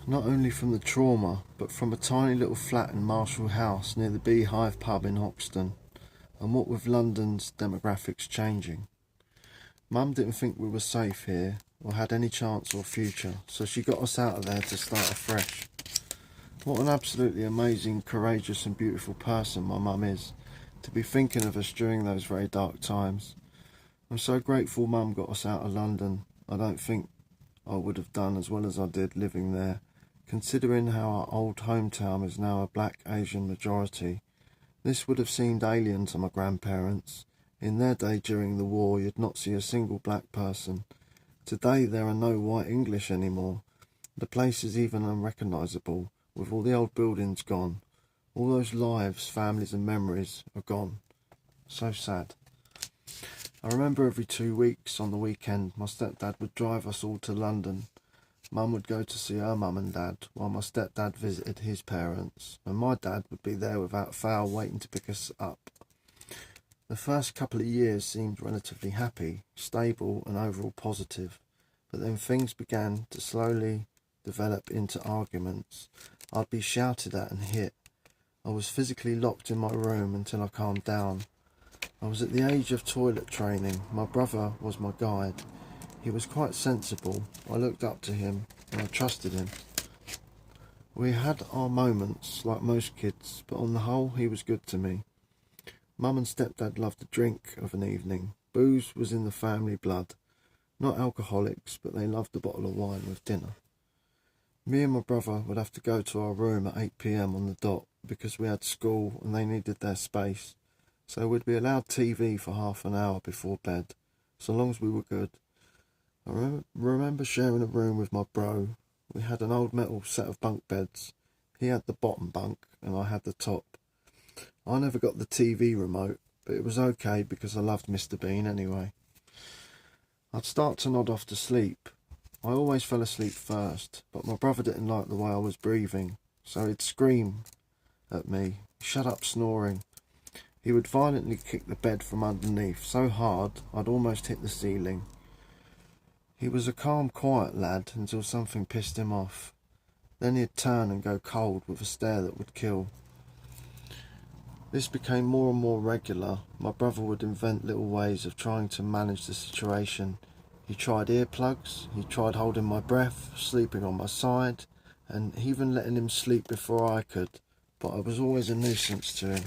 not only from the trauma, but from a tiny little flat in Marshall House near the Beehive pub in Hoxton. And what with London's demographics changing. Mum didn't think we were safe here or had any chance or future, so she got us out of there to start afresh. What an absolutely amazing, courageous and beautiful person my mum is, to be thinking of us during those very dark times. I'm so grateful Mum got us out of London. I don't think I would have done as well as I did living there, considering how our old hometown is now a black Asian majority. This would have seemed alien to my grandparents. In their day during the war, you'd not see a single black person. Today there are no white English anymore. The place is even unrecognisable, with all the old buildings gone. All those lives, families and memories are gone. So sad. I remember every 2 weeks on the weekend my stepdad would drive us all to London. Mum would go to see her mum and dad, while my stepdad visited his parents, and my dad would be there without fail waiting to pick us up. The first couple of years seemed relatively happy, stable and overall positive, but then things began to slowly develop into arguments. I'd be shouted at and hit. I was physically locked in my room until I calmed down. I was at the age of toilet training. My brother was my guide. He was quite sensible. I looked up to him and I trusted him. We had our moments, like most kids, but on the whole he was good to me. Mum and stepdad loved a drink of an evening. Booze was in the family blood. Not alcoholics, but they loved a bottle of wine with dinner. Me and my brother would have to go to our room at 8 p.m. on the dot because we had school and they needed their space. So we'd be allowed TV for half an hour before bed, so long as we were good. I remember sharing a room with my bro. We had an old metal set of bunk beds. He had the bottom bunk and I had the top. I never got the TV remote, but it was okay because I loved Mr. Bean anyway. I'd start to nod off to sleep. I always fell asleep first, but my brother didn't like the way I was breathing, so he'd scream at me, "Shut up snoring." He would violently kick the bed from underneath so hard I'd almost hit the ceiling. He was a calm, quiet lad until something pissed him off. Then he'd turn and go cold with a stare that would kill. This became more and more regular. My brother would invent little ways of trying to manage the situation. He tried earplugs, he tried holding my breath, sleeping on my side, and even letting him sleep before I could, but I was always a nuisance to him.